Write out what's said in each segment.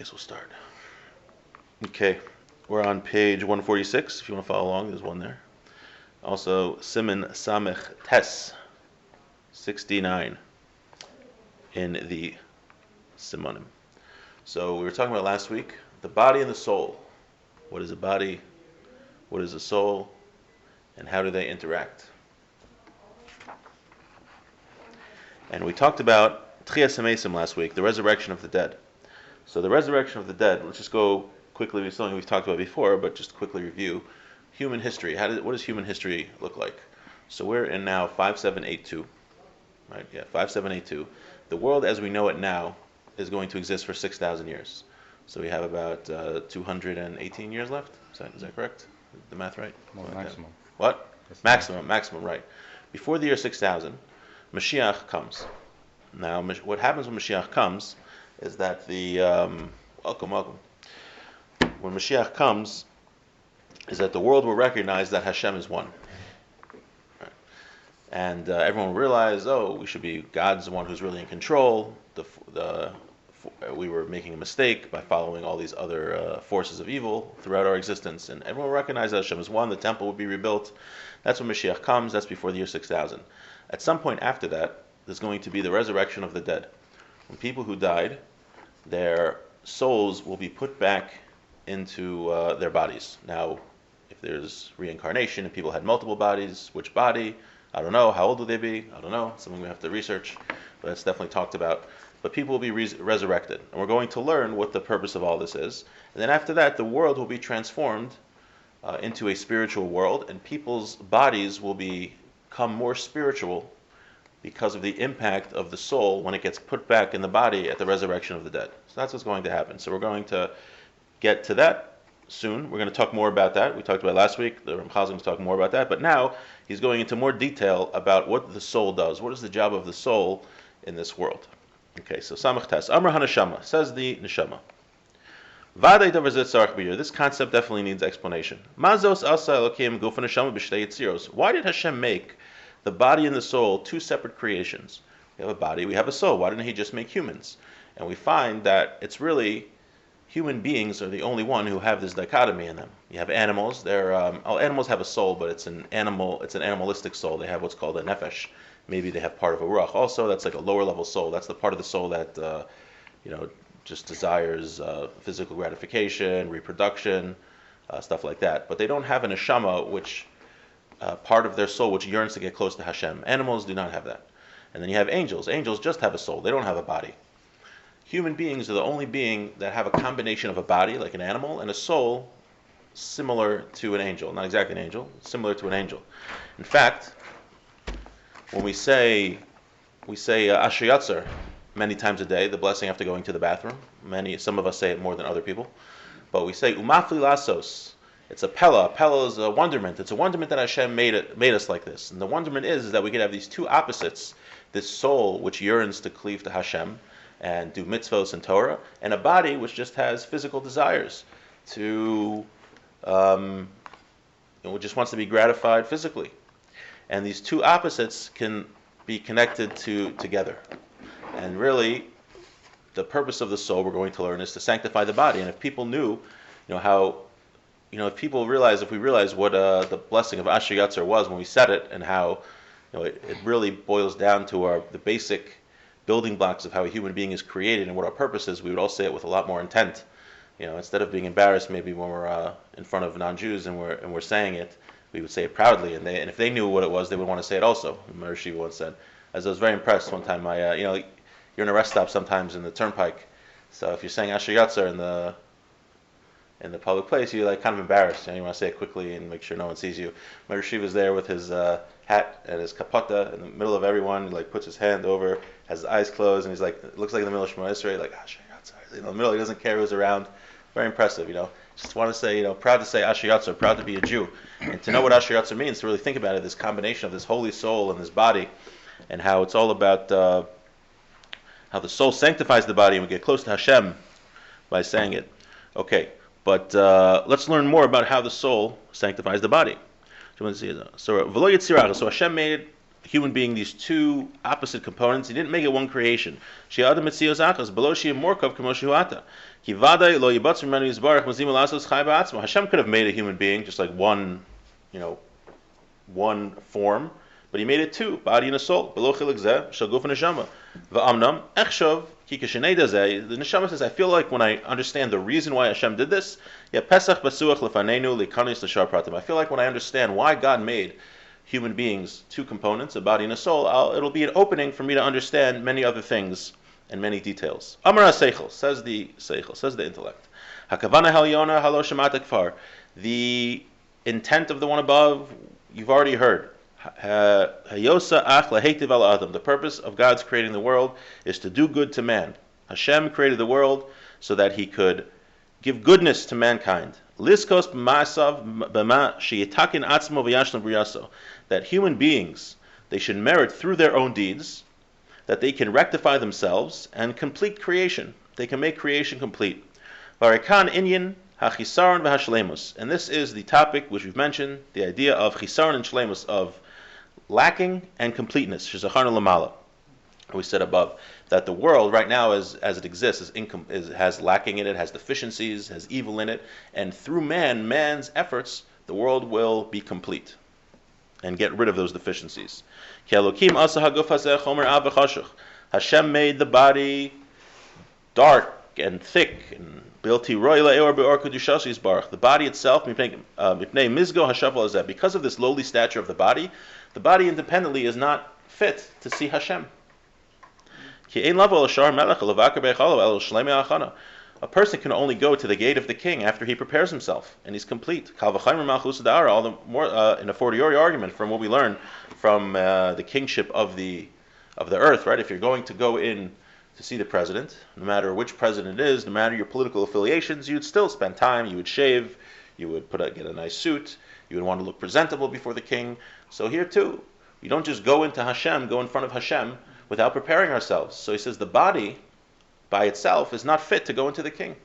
guess we'll start. Okay, we're on page 146. If you want to follow along, there's one there. Also, Simon Samech Tes 69 in the Simonim. So we were talking about last week the body and the soul. What is a body? What is a soul? And how do they interact? And we talked about Tchias HaMesim last week, the resurrection of the dead. So the resurrection of the dead, let's just go quickly, it's something we've talked about before, but just quickly review. Human history, what does human history look like? So we're in now 5782, right? Yeah, 5782. The world as we know it now is going to exist for 6,000 years. So we have about 218 years left. Is that correct? The math right? Well, maximum. What? Maximum, right. Before the year 6000, Mashiach comes. Now, what happens when Mashiach comes is that welcome. When Mashiach comes, is that the world will recognize that Hashem is one. Right. And everyone will realize, God's the one who's really in control. We were making a mistake by following all these other forces of evil throughout our existence. And everyone will recognize that Hashem is one. The temple will be rebuilt. That's when Mashiach comes. That's before the year 6000. At some point after that, there's going to be the resurrection of the dead. When people who died, their souls will be put back into their bodies. Now, if there's reincarnation and people had multiple bodies, which body? I don't know. How old will they be? I don't know. Something we have to research, but that's definitely talked about. But people will be resurrected, and we're going to learn what the purpose of all this is. And then after that, the world will be transformed into a spiritual world, and people's bodies will become more spiritual because of the impact of the soul when it gets put back in the body at the resurrection of the dead. So that's what's going to happen. So we're going to get to that soon. We're going to talk more about that. We talked about it last week. The Ramchal is going to talk more about that. But now he's going into more detail about what the soul does. What is the job of the soul in this world? Okay, so Samach Tes. Amr HaNeshama, says the Neshama. This concept definitely needs explanation. Why did Hashem make the body and the soul two separate creations? We have a body, we have a soul. Why didn't he just make humans? And we find that it's really human beings are the only one who have this dichotomy in them. You have animals. Animals have a soul, but it's an animalistic soul. They have what's called a nefesh. Maybe they have part of a ruach. Also, that's like a lower level soul. That's the part of the soul that just desires physical gratification, reproduction, stuff like that. But they don't have a neshama, which part of their soul which yearns to get close to Hashem. Animals do not have that. And then you have angels. Angels just have a soul. They don't have a body. Human beings are the only being that have a combination of a body, like an animal, and a soul similar to an angel. Not exactly an angel, similar to an angel. In fact, when we say Asher Yatzar many times a day, the blessing after going to the bathroom. Some of us say it more than other people. But we say Umafli Lasos. It's a Pella. A Pella is a wonderment. It's a wonderment that Hashem made us like this. And the wonderment is that we could have these two opposites, this soul which yearns to cleave to Hashem and do mitzvos and Torah, and a body which just has physical desires which just wants to be gratified physically. And these two opposites can be connected together. And really, the purpose of the soul, we're going to learn, is to sanctify the body. And if people knew, if we realize what the blessing of Asher Yatzar was when we said it, and how it really boils down to the basic building blocks of how a human being is created and what our purpose is, we would all say it with a lot more intent. Instead of being embarrassed, maybe when we're in front of non-Jews and we're saying it, we would say it proudly. And if they knew what it was, they would want to say it also. Mershi once said, as I was very impressed one time, you're in a rest stop sometimes in the turnpike, so if you're saying Asher Yatzar in the public place, you're kind of embarrassed. You want to say it quickly and make sure no one sees you. Mershi was there with his hat and his kapota in the middle of everyone. He puts his hand over, has his eyes closed, and he's it looks like in the middle of Shema Yisrael, Asher Yatzar. In the middle, he doesn't care who's around. Very impressive, Just want to say, proud to say Asher Yatzar, proud to be a Jew. And to know what Asher Yatzar means, to really think about it, this combination of this holy soul and this body, and how it's all about how the soul sanctifies the body and we get close to Hashem by saying it. Okay, but let's learn more about how the soul sanctifies the body. So Hashem made human being these two opposite components. He didn't make it one creation. Hashem could have made a human being just like one, one form, but he made it two, body and a soul. The neshama says, I feel like when I understand the reason why Hashem did this, I feel like when I understand why God made human beings two components, a body and a soul, it'll be an opening for me to understand many other things and many details. Amar seichel, says the intellect. Hakavana halyona halo shemata kfar. The intent of the one above, you've already heard. Hayosa ach laheitiv al adam. The purpose of God's creating the world is to do good to man. Hashem created the world so that He could give goodness to mankind. Liskos b'ma'asav b'ma sheyitakin atzmo v'yashlam b'riyaso. That human beings, they should merit through their own deeds, that they can rectify themselves and complete creation. They can make creation complete. Varikan inyan hachisaron v'hashlemus. And this is the topic which we've mentioned, the idea of chisaron and shlemus, of lacking and completeness. Shezacharna lamala. We said above that the world right now, as it exists, has lacking in it, has deficiencies, has evil in it, and through man's efforts, the world will be complete and get rid of those deficiencies. Hashem made the body dark and thick, and the body itself, because of this lowly stature of the body independently is not fit to see Hashem. A person can only go to the gate of the king after he prepares himself and he's complete. All the more in a fortiori argument from what we learn from the kingship of the earth, right? If you're going to go in to see the president, no matter which president it is, no matter your political affiliations, you'd still spend time. You would shave, you would get a nice suit, you would want to look presentable before the king. So here too, you don't just go into Hashem, go in front of Hashem without preparing ourselves. So he says the body by itself is not fit to go into the king.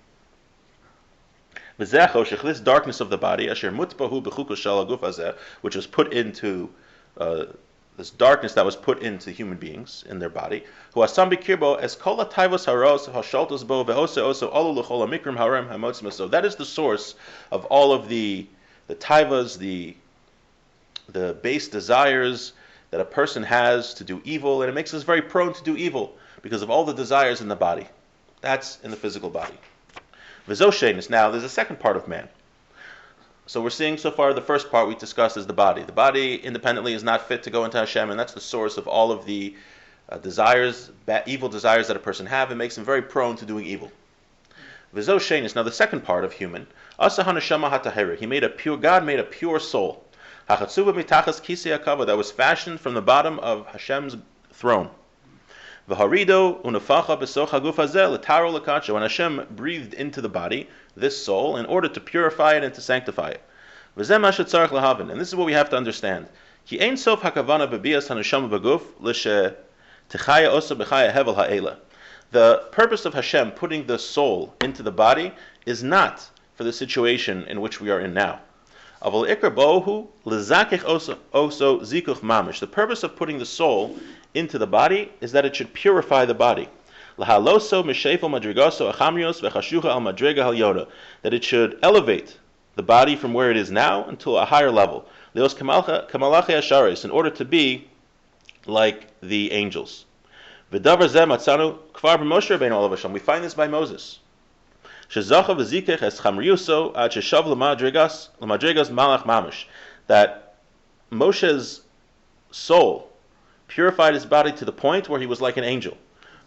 This darkness of the body, which was put into this darkness that was put into human beings in their body, so that is the source of all of the taivas, the base desires that a person has to do evil, and it makes us very prone to do evil because of all the desires in the body. That's in the physical body. V'zoshenis. Now, there's a second part of man. So we're seeing so far the first part we discussed is the body. The body independently is not fit to go into Hashem, and that's the source of all of the desires, evil desires that a person have. It makes him very prone to doing evil. V'zoshenis. Now, the second part of human, Asa haneshama hatahera. God made a pure soul. That was fashioned from the bottom of Hashem's throne. When Hashem breathed into the body, this soul, in order to purify it and to sanctify it. And this is what we have to understand. The purpose of Hashem putting the soul into the body is not for the situation in which we are in now. The purpose of putting the soul into the body is that it should purify the body. That it should elevate the body from where it is now until a higher level. In order to be like the angels. We find this by Moses. That Moshe's soul purified his body to the point where he was like an angel.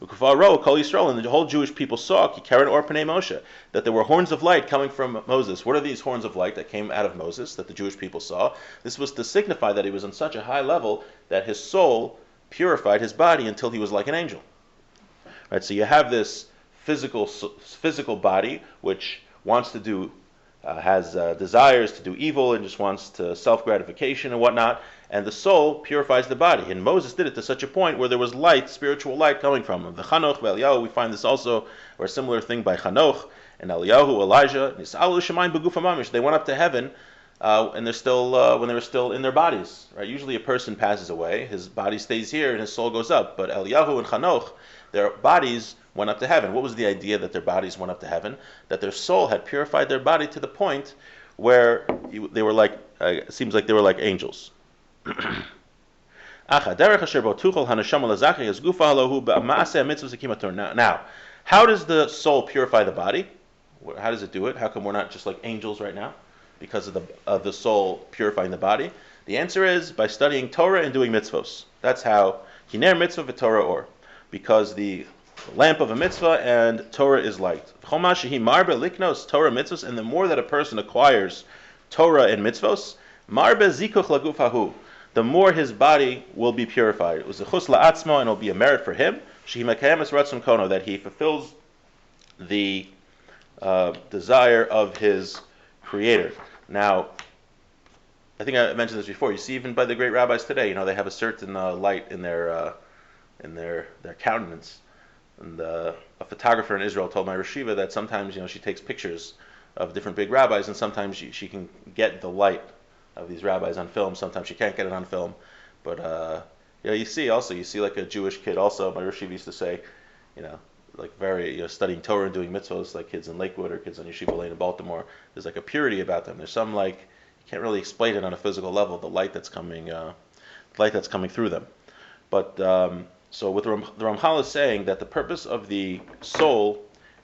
And the whole Jewish people saw that there were horns of light coming from Moses. What are these horns of light that came out of Moses that the Jewish people saw? This was to signify that he was on such a high level that his soul purified his body until he was like an angel. Right, so you have this physical body which wants to do, has desires to do evil and just wants to self-gratification and whatnot, and the soul purifies the body. And Moses did it to such a point where there was light, spiritual light coming from him. The Chanoch, Eliyahu, we find this also, or a similar thing by Chanoch and Eliyahu, Elijah. They went up to heaven and they're still when they were still in their bodies. Right? Usually, a person passes away, his body stays here, and his soul goes up. But Eliyahu and Chanoch, their bodies went up to heaven. What was the idea that their bodies went up to heaven? That their soul had purified their body to the point where they were like, it seems like they were like angels. Now, how does the soul purify the body? How does it do it? How come we're not just like angels right now? Because of the soul purifying the body? The answer is by studying Torah and doing mitzvos. That's how. Hiner mitzvah v'Torah or. Because the lamp of a mitzvah and Torah is light. Torah mitzvos, and the more that a person acquires Torah and mitzvos, marbe zikuch laguf hahu, the more his body will be purified. It was a chus la'atzmo, and it will be a merit for him. Shehimakayemes ratzon kono, that he fulfills the desire of his Creator. Now, I think I mentioned this before. You see, even by the great rabbis today, they have a certain light in their countenance. And a photographer in Israel told my Rashiva that sometimes, she takes pictures of different big rabbis, and sometimes she can get the light of these rabbis on film. Sometimes she can't get it on film. But you see like a Jewish kid also. My Rashiva used to say, like very studying Torah and doing mitzvahs, like kids in Lakewood or kids on Yeshiva Lane in Baltimore. There's like a purity about them. There's some like you can't really explain it on a physical level. The light that's coming through them. But so what the Ramchal is saying, that the purpose of the soul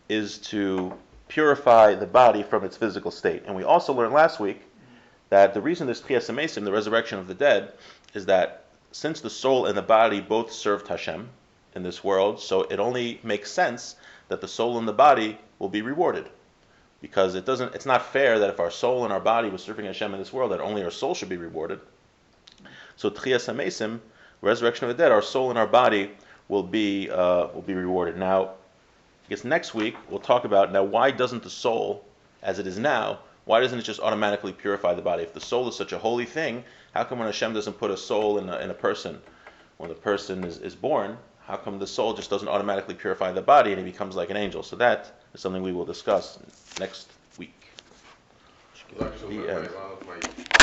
is to purify the body from its physical state. And we also learned last week that the reason there's Tchias HaMesim, the resurrection of the dead, is that since the soul and the body both served Hashem in this world, so it only makes sense that the soul and the body will be rewarded. Because it's not fair that if our soul and our body was serving Hashem in this world, that only our soul should be rewarded. So Tchias HaMesim, resurrection of the dead, our soul and our body will be rewarded. Now, I guess next week we'll talk about now why doesn't the soul, as it is now, why doesn't it just automatically purify the body? If the soul is such a holy thing, how come when Hashem doesn't put a soul in a person, when the person is born, how come the soul just doesn't automatically purify the body and he becomes like an angel? So that is something we will discuss next week. The end.